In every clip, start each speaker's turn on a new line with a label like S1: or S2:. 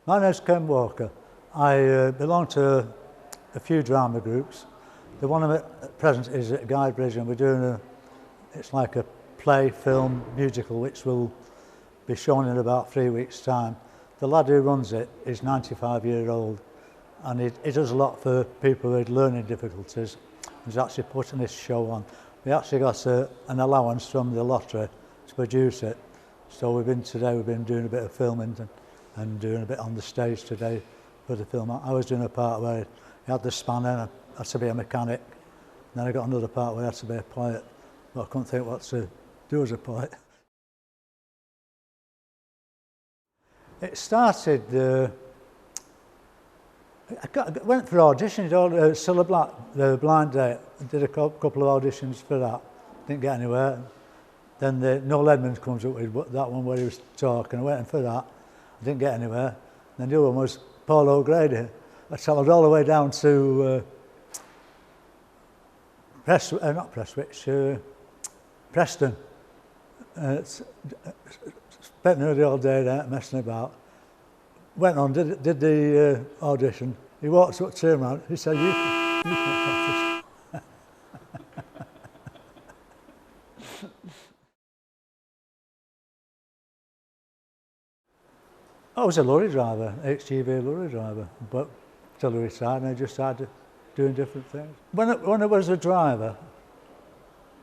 S1: My name's Ken Walker. I belong to a few drama groups. The one I'm at present is at Guidebridge, and we're doing it's like a play, film, musical, which will be shown in about 3 weeks' time. The lad who runs it is 95-year-old, and he does a lot for people with learning difficulties. He's actually putting this show on. We actually got an allowance from the lottery to produce it. So we've been doing a bit of filming and doing a bit on the stage today for the film. I was doing a part where he had the spanner, I had to be a mechanic. And then I got another part where I had to be a pilot, but I couldn't think what to do as a pilot. It started, I went for auditions, Cilla Black, the Blind Date, did a couple of auditions for that, didn't get anywhere. Then Noel Edmonds comes up with that one where he was talking, I went in for that, I didn't get anywhere. Then the other one was Paul O'Grady. I travelled all the way down to Preston. Spent nearly all day there messing about. Went on, did the audition. He walked up, turned around, he said, you can practice. I was a lorry driver, HGV lorry driver, but till I retired, and I just started doing different things. When I was a driver,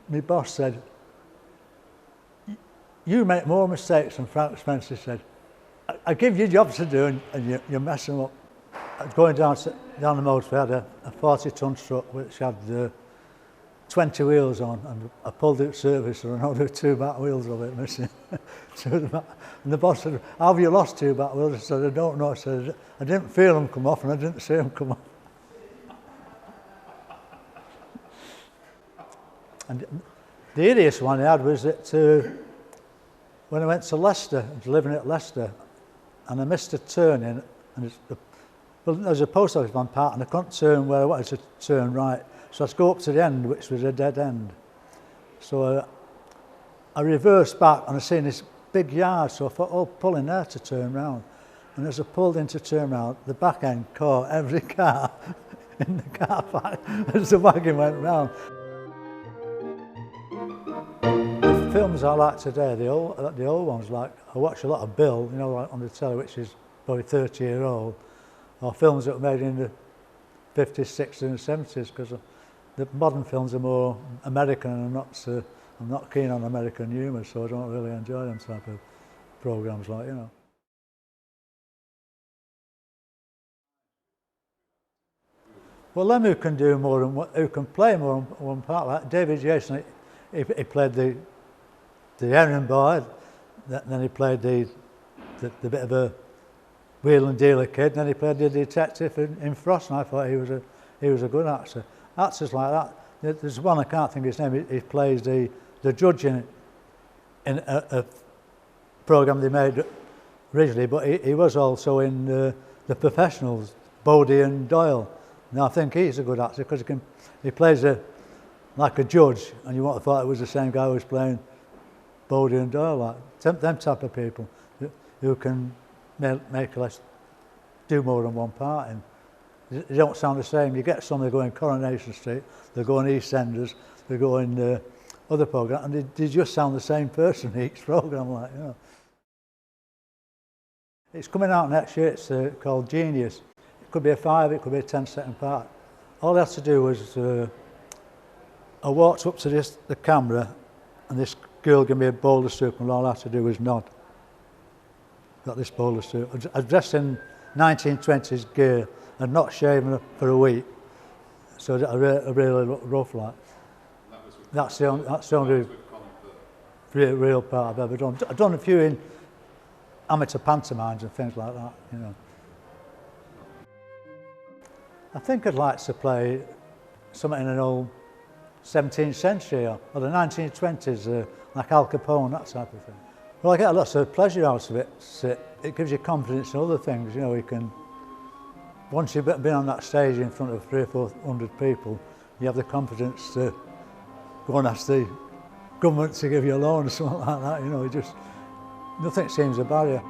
S1: my boss said, you make more mistakes than Frank Spencer said. I give you jobs to do and you're messing up. I was going down the motorway, I had a 40-ton truck which had 20 wheels on, and I pulled it service and I had 2 back wheels of it missing. And the boss said, how have you lost 2 back wheels? I said, I don't know. I said, I didn't feel them come off and I didn't see them come off. And the easiest one I had was that when I went to Leicester, I was living at Leicester, and I missed a turning, and there was a post office on part, and I couldn't turn where I wanted to turn right. So I had to go up to the end, which was a dead end. So I reversed back, and I seen this big yard, so I thought, oh, pull in there to turn round. And as I pulled in to turn round, the back end caught every car in the car park as the wagon went round. The films I like today, the old ones, like I watch a lot of Bill, you know, like on the telly, which is probably 30-year-old, or films that were made in the 50s, 60s and 70s, because the modern films are more American, and I'm not keen on American humour, so I don't really enjoy them type of programmes, like, you know. Well, them who can do more than who can play more than one part, like David Jason, he played the errand boy, then he played the bit of a wheel and dealer kid, and then he played the detective in Frost, and I thought he was a good actor. Actors like that. There's one, I can't think of his name, he plays the judge in a programme they made originally, but he was also in The Professionals, Bodie and Doyle. Now I think he's a good actor because he plays like a judge, and you wouldn't have thought it was the same guy who was playing Bodie and Doyle, like them type of people who can do more than one part in. They don't sound the same. You get some that go in Coronation Street, they go in EastEnders, they go in other programmes, and they just sound the same person in each programme, like, you know. It's coming out next year, it's called Genius. It could be a 5, it could be a 10-second part. All I had to do was, I walked up to the camera, and this girl gave me a bowl of soup, and all I had to do was nod. Got this bowl of soup. I was dressed in 1920s gear and not shaven for a week, so I really looked rough, like. That's the only real part I've ever done. I've done a few in amateur pantomimes and things like that, you know. I think I'd like to play something in an old 17th century or the 1920s, like Al Capone, that type of thing. Well, I get lots of pleasure out of it. It gives you confidence in other things, you know. You can, once you've been on that stage in front of 300 or 400 people, you have the confidence to go and ask the government to give you a loan or something like that, you know. Nothing seems a barrier.